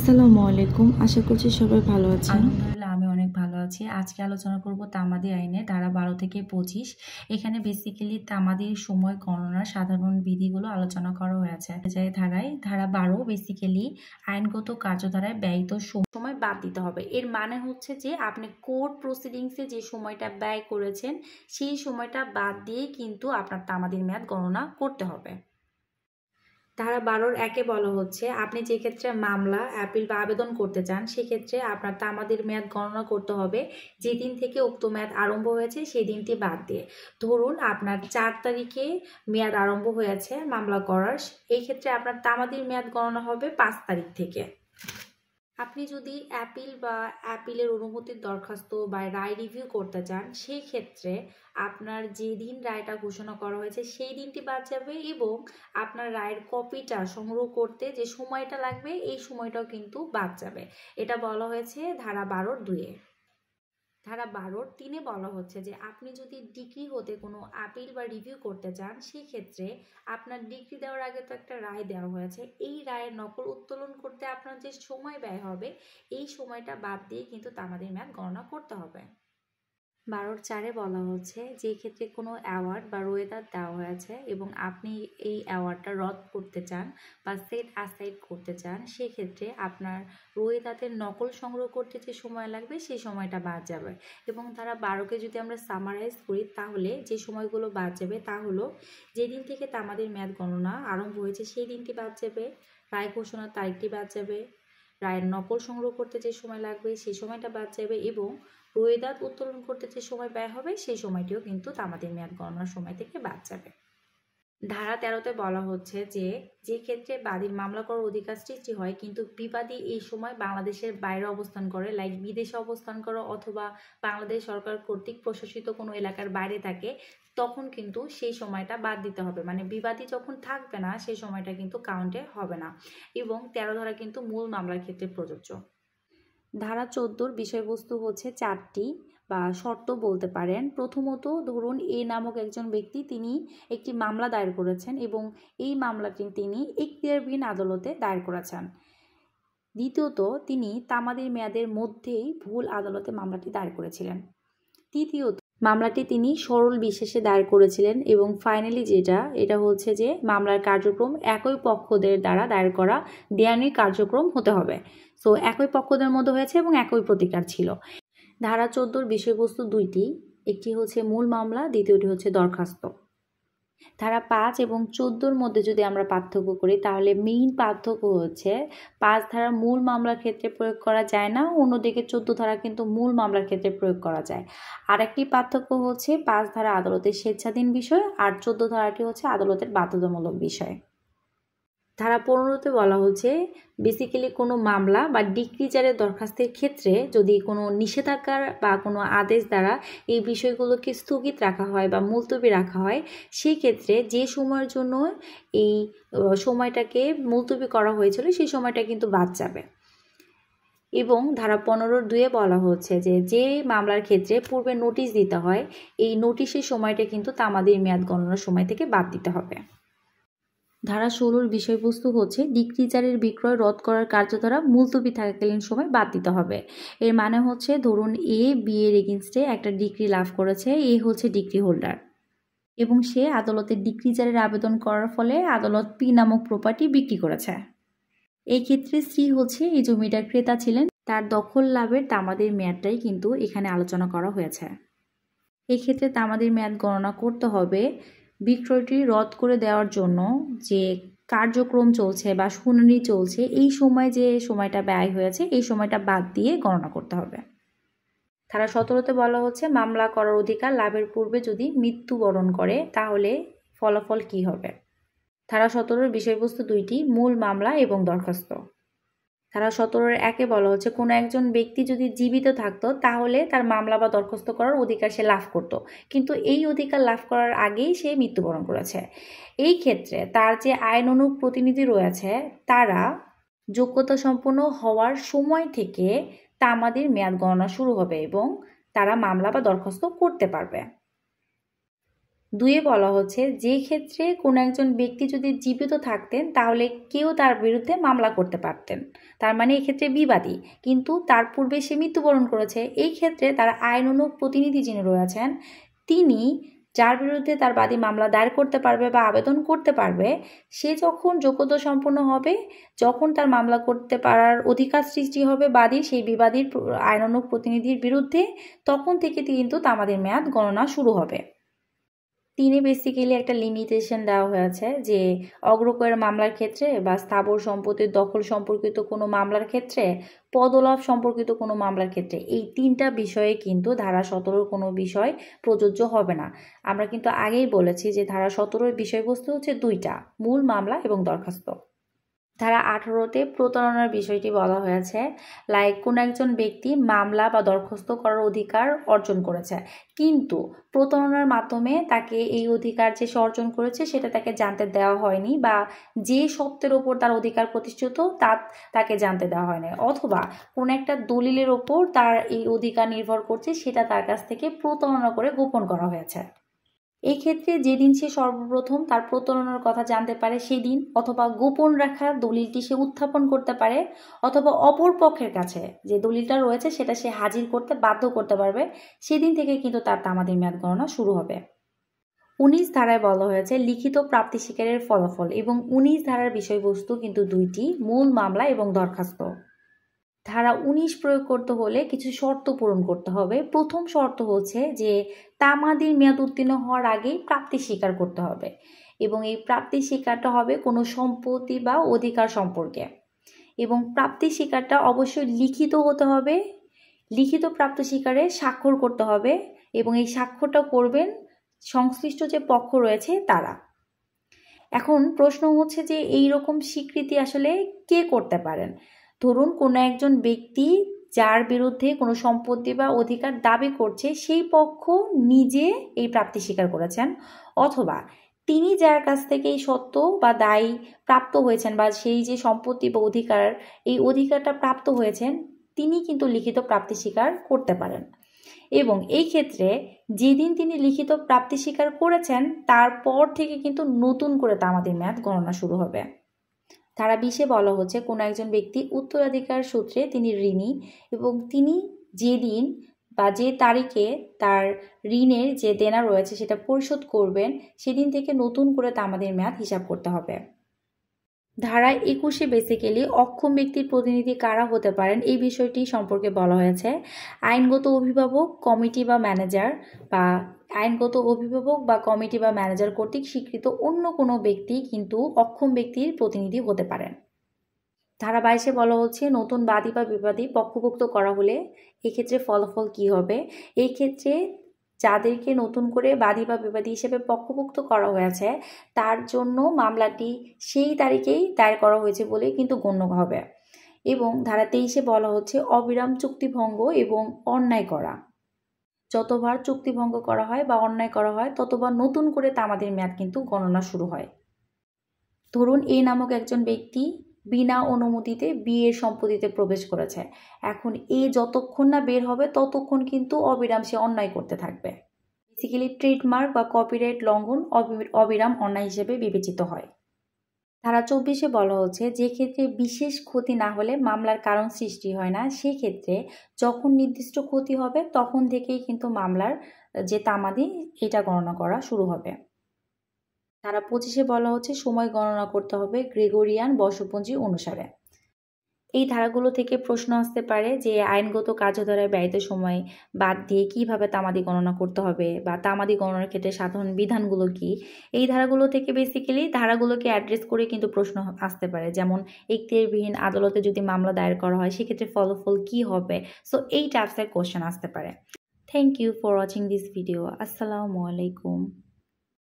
আসসালামু আলাইকুম। আশা করছি সবাই ভালো আছেন। আলহামদুলিল্লাহ আমি অনেক ভালো আছি। আজকে আলোচনা করব তামাদি আইনের ধারা ১২ থেকে ২৫। এখানে বেসিক্যালি তামাদির সময় গণনার সাধারণ বিধিগুলো আলোচনা করা হয়েছে। ধারা ১২ বেসিক্যালি আইনগত কার্যধারায় ব্যয়িত সময় বাদ দিতে হবে। এর মানে হচ্ছে যে আপনি কোর্ট প্রসিডিংসে যে সময়টা ব্যয় করেছেন সেই সময়টা বাদ দিয়ে কিন্তু আপনার তামাদির মেয়াদ গণনা করতে হবে। ধারা ১২-র ১-এ বলা হচ্ছে আপনি যে ক্ষেত্রে মামলা, আপিল বা আবেদন করতে চান সেক্ষেত্রে আপনার তামাদির মেয়াদ গণনা করতে হবে যেদিন থেকে উক্ত মেয়াদ আরম্ভ হয়েছে সেই দিনটি বাদ দিয়ে। ধরুন আপনার ৪ তারিখে মেয়াদ আরম্ভ হয়েছে মামলা করার, এই ক্ষেত্রে আপনার তামাদির মেয়াদ গণনা হবে ৫ তারিখ থেকে। আপনি যদি অ্যাপিলের অনুমতির দরখাস্ত বা রায় রিভিউ করতে চান সেই ক্ষেত্রে আপনার যেদিন রায়টা ঘোষণা করা হয়েছে সেই দিনটি বাদ যাবে এবং আপনার রায়ের কপিটা সংগ্রহ করতে যে সময়টা লাগবে এই সময়টাও কিন্তু বাদ যাবে। এটা বলা হয়েছে ধারা ১২-২-এ। ধারা ১২-৩-এ বলা হচ্ছে যে আপনি যদি ডিগ্রি হতে কোনো আপিল বা রিভিউ করতে চান সেই ক্ষেত্রে আপনার ডিগ্রি দেওয়ার আগে তো একটা রায় দেওয়া হয়েছে, এই রায়ের নকল উত্তোলন করতে আপনার যে সময় ব্যয় হবে এই সময়টা বাদ দিয়ে কিন্তু তামাদির মেয়াদ গণনা করতে হবে। ১২-৪-এ বলা হচ্ছে যে ক্ষেত্রে কোনো অ্যাওয়ার্ড বা রোয়েদাদ দেওয়া হয়েছে এবং আপনি এই অ্যাওয়ার্ডটা রদ করতে চান বা সেট অ্যাসাইড করতে চান সেক্ষেত্রে আপনার রোয়েদাদের নকল সংগ্রহ করতে যে সময় লাগবে সেই সময়টা বাদ যাবে। এবং ধারা ১২-কে যদি আমরা সামারাইজ করি তাহলে যে সময়গুলো বাদ যাবে তা হলো যেদিন থেকে তামাদির মেয়াদ গণনা আরম্ভ হয়েছে সেই দিনটি বাদ যাবে, রায় ঘোষণার তারিখটি বাদ যাবে, রায়ের নকল সংগ্রহ করতে যে সময় লাগবে সেই সময়টা বাদ যাবে এবং রোয়েদাদ উত্তোলন করতে যে সময় ব্যয় হবে সেই সময়টিও কিন্তু তামাদির মেয়াদ গণনার সময় থেকে বাদ যাবে। ধারা ১৩-তে বলা হচ্ছে যে ক্ষেত্রে বাদীর মামলা করার অধিকার সৃষ্টি হয় কিন্তু বিবাদী এই সময় বাংলাদেশের বাইরে অবস্থান করে, লাইক বিদেশে অবস্থান করে অথবা বাংলাদেশ সরকার কর্তৃক প্রশাসিত কোনো এলাকার বাইরে থাকে, তখন কিন্তু সেই সময়টা বাদ দিতে হবে। মানে বিবাদী যখন থাকবে না সেই সময়টা কিন্তু কাউন্টে হবে না। এবং ১৩ ধারা কিন্তু মূল মামলার ক্ষেত্রে প্রযোজ্য। ধারা ১৪-র বিষয়বস্তু হচ্ছে ৪টি বা শর্ত বলতে পারেন। প্রথমত ধরুন এ নামক একজন ব্যক্তি তিনি একটি মামলা দায়ের করেছেন এবং এই মামলাটি তিনি এখতিয়ারবিহীন আদালতে দায়ের করেছেন। দ্বিতীয়ত তিনি তামাদির মেয়াদের মধ্যেই ভুল আদালতে মামলাটি দায়ের করেছিলেন। তৃতীয়ত মামলাটি তিনি সরল বিশেষে দায়ের করেছিলেন এবং ফাইনালি এটা হচ্ছে যে মামলার কার্যক্রম একই পক্ষদের দ্বারা দায়ের করা দেয়ানি কার্যক্রম হতে হবে। সো একই পক্ষদের মধ্যে হয়েছে এবং একই প্রতিকার ছিল। ধারা ১৪-র বিষয়বস্তু দুইটি, একটি হচ্ছে মূল মামলা, দ্বিতীয়টি হচ্ছে দরখাস্ত। ধারা ৫ এবং ১৪-র মধ্যে যদি আমরা পার্থক্য করি তাহলে মেইন পার্থক্য হচ্ছে ৫ ধারা মূল মামলার ক্ষেত্রে প্রয়োগ করা যায় না, অন্যদিকে ১৪ ধারা কিন্তু মূল মামলার ক্ষেত্রে প্রয়োগ করা যায়। আরেকটি পার্থক্য হচ্ছে ৫ ধারা আদালতের স্বেচ্ছাধীন বিষয় আর ১৪ ধারাটি হচ্ছে আদালতের বাধ্যতামূলক বিষয়। ধারা ১৫-তে বলা হচ্ছে বেসিক্যালি কোনো মামলা বা ডিক্রিজারের দরখাস্তের ক্ষেত্রে যদি কোনো নিষেধাজ্ঞা বা কোনো আদেশ দ্বারা এই বিষয়গুলোকে স্থগিত রাখা হয় বা মুলতবি রাখা হয় সেই ক্ষেত্রে যে সময়ের জন্য এই সময়টাকে মুলতবি করা হয়েছিল সেই সময়টা কিন্তু বাদ যাবে। এবং ধারা ১৫-২-এ বলা হচ্ছে যে মামলার ক্ষেত্রে পূর্বে নোটিশ দিতে হয় এই নোটিশের সময়টা কিন্তু তামাদির মেয়াদ গণনার সময় থেকে বাদ দিতে হবে। ধারা ১৬-র বিষয়বস্তু হচ্ছে ডিক্রিজারের বিক্রয় রদ করার কার্যধারা মুলতবি থাকাকালীন সময় বাদ দিতে হবে। এর মানে হচ্ছে ধরুন এ বি এর এগেনস্টে একটা ডিক্রি লাভ করেছে, এ হচ্ছে ডিক্রি হোল্ডার এবং সে আদালতের ডিক্রিজারের আবেদন করার ফলে আদালত পি নামক প্রপার্টি বিক্রি করেছে। এই ক্ষেত্রে সি হচ্ছে এই জমিটার ক্রেতা ছিলেন, তার দখল লাভের তামাদির মেয়াদটাই কিন্তু এখানে আলোচনা করা হয়েছে। এই ক্ষেত্রে তামাদির মেয়াদ গণনা করতে হবে বিক্রয়টি রদ করে দেওয়ার জন্য যে কার্যক্রম চলছে বা শুনানি চলছে এই সময় যে সময়টা ব্যয় হয়েছে এই সময়টা বাদ দিয়ে গণনা করতে হবে। ধারা ১৭-তে বলা হচ্ছে মামলা করার অধিকার লাভের পূর্বে যদি মৃত্যুবরণ করে তাহলে ফলাফল কি হবে। ধারা ১৭-র বিষয়বস্তু দুইটি, মূল মামলা এবং দরখাস্ত। ধারা ১৭-র ১-এ বলা হচ্ছে কোনো একজন ব্যক্তি যদি জীবিত থাকতো তাহলে তার মামলা বা দরখাস্ত করার অধিকার সে লাভ করত, কিন্তু এই অধিকার লাভ করার আগেই সে মৃত্যুবরণ করেছে। এই ক্ষেত্রে তার যে আইনানুগ প্রতিনিধি রয়েছে তারা যোগ্যতা সম্পন্ন হওয়ার সময় থেকে তামাদির মেয়াদ গণনা শুরু হবে এবং তারা মামলা বা দরখাস্ত করতে পারবে। 2-এ বলা হচ্ছে যে ক্ষেত্রে কোনো একজন ব্যক্তি যদি জীবিত থাকতেন তাহলে কেউ তার বিরুদ্ধে মামলা করতে পারতেন, তার মানে এক্ষেত্রে বিবাদী, কিন্তু তার পূর্বে সে মৃত্যুবরণ করেছে। এই ক্ষেত্রে তার আইনানুগ প্রতিনিধি যিনি রয়েছেন তিনি যার বিরুদ্ধে তার বাদী মামলা দায়ের করতে পারবে বা আবেদন করতে পারবে, সে যখন যোগ্যতা সম্পন্ন হবে, যখন তার মামলা করতে পারার অধিকার সৃষ্টি হবে বাদীর সেই বিবাদীর আইনানুগ প্রতিনিধির বিরুদ্ধে, তখন থেকে কিন্তু তামাদির মেয়াদ গণনা শুরু হবে। 3-এ বেসিক্যালি একটা লিমিটেশন দেওয়া হয়েছে যে অগ্রকরের মামলার ক্ষেত্রে বা স্থাবর সম্পত্তির দখল সম্পর্কিত কোনো মামলার ক্ষেত্রে, পদলাভ সম্পর্কিত কোনো মামলার ক্ষেত্রে এই 3টা বিষয়ে কিন্তু ধারা 17-র কোনো বিষয় প্রযোজ্য হবে না। আমরা কিন্তু আগেই বলেছি যে ধারা 17-র বিষয়বস্তু হচ্ছে 2টা, মূল মামলা এবং দরখাস্ত। ধারা 18-তে প্রতারণার বিষয়টি বলা হয়েছে, লাইক কোনো একজন ব্যক্তি মামলা বা দরখাস্ত করার অধিকার অর্জন করেছে, কিন্তু প্রতারণার মাধ্যমে তাকে এই অধিকার যে সে অর্জন করেছে সেটা তাকে জানতে দেওয়া হয়নি, বা যে সত্যের ওপর তার অধিকার প্রতিষ্ঠিত তাকে জানতে দেওয়া হয়নি, অথবা কোনো একটা দলিলের ওপর তার এই অধিকার নির্ভর করছে সেটা তার কাছ থেকে প্রতারণা করে গোপন করা হয়েছে। এই ক্ষেত্রে যেদিন সে সর্বপ্রথম তার প্রতারণার কথা জানতে পারে সেদিন, অথবা গোপন রাখা দলিলটি সে উত্থাপন করতে পারে, অথবা অপর পক্ষের কাছে যে দলিলটা রয়েছে সেটা সে হাজির করতে বাধ্য করতে পারবে, সেদিন থেকে কিন্তু তার তামাদির মেয়াদ গণনা শুরু হবে। 19 ধারায় বলা হয়েছে লিখিত প্রাপ্তি স্বীকারের ফলাফল, এবং 19 ধারার বিষয়বস্তু কিন্তু 2টি, মূল মামলা এবং দরখাস্ত। ধারা 19 প্রয়োগ করতে হলে কিছু শর্ত পূরণ করতে হবে। প্রথম শর্ত হচ্ছে যে তামাদির মেয়াদ উত্তীর্ণ হওয়ার আগেই প্রাপ্তি স্বীকার করতে হবে, এবং এই প্রাপ্তি স্বীকারটা হবে কোনো সম্পত্তি বা অধিকার সম্পর্কে, এবং প্রাপ্তি স্বীকারটা অবশ্যই লিখিত হতে হবে। লিখিত প্রাপ্তি স্বীকারে স্বাক্ষর করতে হবে, এবং এই স্বাক্ষরটা করবেন সংশ্লিষ্ট যে পক্ষ রয়েছে তারা। এখন প্রশ্ন হচ্ছে যে এই রকম স্বীকৃতি আসলে কে করতে পারেন? ধরুন কোনো একজন ব্যক্তি যার বিরুদ্ধে কোনো সম্পত্তি বা অধিকার দাবি করছে সেই পক্ষ নিজে এই প্রাপ্তি স্বীকার করেছেন, অথবা তিনি যার কাছ থেকে এই সত্য বা দায় প্রাপ্ত হয়েছেন বা সেই যে সম্পত্তি বা অধিকার, এই অধিকারটা প্রাপ্ত হয়েছেন, তিনি কিন্তু লিখিত প্রাপ্তি স্বীকার করতে পারেন। এবং এই ক্ষেত্রে যেদিন তিনি লিখিত প্রাপ্তি স্বীকার করেছেন তারপর থেকে কিন্তু নতুন করে তামাদির মেয়াদ গণনা শুরু হবে। ধারা 20-এ বলা হচ্ছে কোনো একজন ব্যক্তি উত্তরাধিকার সূত্রে তিনি ঋণী, এবং তিনি যেদিন বা যে তারিখে তার ঋণের যে দেনা রয়েছে সেটা পরিশোধ করবেন, সেদিন থেকে নতুন করে তামাদির মেয়াদ হিসাব করতে হবে। ধারা 21-এ বেসিক্যালি অক্ষম ব্যক্তির প্রতিনিধি কারা হতে পারেন এই বিষয়টি সম্পর্কে বলা হয়েছে। আইনগত অভিভাবক, কমিটি বা ম্যানেজার, বা আইনগত অভিভাবক বা কমিটি বা ম্যানেজার কর্তৃক স্বীকৃত অন্য কোনো ব্যক্তি কিন্তু অক্ষম ব্যক্তির প্রতিনিধি হতে পারেন। ধারা 22-এ বলা হচ্ছে নতুন বাদী বা বিবাদী পক্ষভুক্ত করা হলে এক্ষেত্রে ফলাফল কি হবে। এই ক্ষেত্রে যাদেরকে নতুন করে বাদী বা বিবাদী হিসেবে পক্ষভুক্ত করা হয়েছে তার জন্য মামলাটি সেই তারিখেই দায়ের করা হয়েছে বলে কিন্তু গণ্য হবে। এবং ধারা 23-এ বলা হচ্ছে অবিরাম চুক্তিভঙ্গ এবং অন্যায় করা, যতবার চুক্তিভঙ্গ করা হয় বা অন্যায় করা হয় ততবার নতুন করে তামাদির মেয়াদ কিন্তু গণনা শুরু হয়। ধরুন এ নামক একজন ব্যক্তি বিনা অনুমতিতে বিয়ের সম্পত্তিতে প্রবেশ করেছে, এখন এ যতক্ষণ না বের হবে ততক্ষণ কিন্তু অবিরাম সে অন্যায় করতে থাকবে। বেসিক্যালি ট্রেডমার্ক বা কপিরাইট লঙ্ঘন অবিরাম অন্যায় হিসেবে বিবেচিত হয়। ধারা 24-এ বলা হচ্ছে যে ক্ষেত্রে বিশেষ ক্ষতি না হলে মামলার কারণ সৃষ্টি হয় না, সেক্ষেত্রে যখন নির্দিষ্ট ক্ষতি হবে তখন থেকেই কিন্তু মামলার যে তামাদি এটা গণনা করা শুরু হবে। ধারা 25-এ বলা হচ্ছে সময় গণনা করতে হবে গ্রেগরিয়ান বর্ষপঞ্জি অনুসারে। এই ধারাগুলো থেকে প্রশ্ন আসতে পারে যে আইনগত কার্যধারায় ব্যয়িত সময় বাদ দিয়ে কিভাবে তামাদি গণনা করতে হবে, বা তামাদি গণনার ক্ষেত্রে সাধারণ বিধানগুলো কি। এই ধারাগুলো থেকে বেসিক্যালি ধারাগুলোকে অ্যাড্রেস করে কিন্তু প্রশ্ন আসতে পারে, যেমন এখতিয়ারবিহীন আদালতে যদি মামলা দায়ের করা হয় সেক্ষেত্রে ফলাফল কি হবে। সো এই টাইপসের কোশ্চেন আসতে পারে। Thank you for watching this video. আসসালামু আলাইকুম।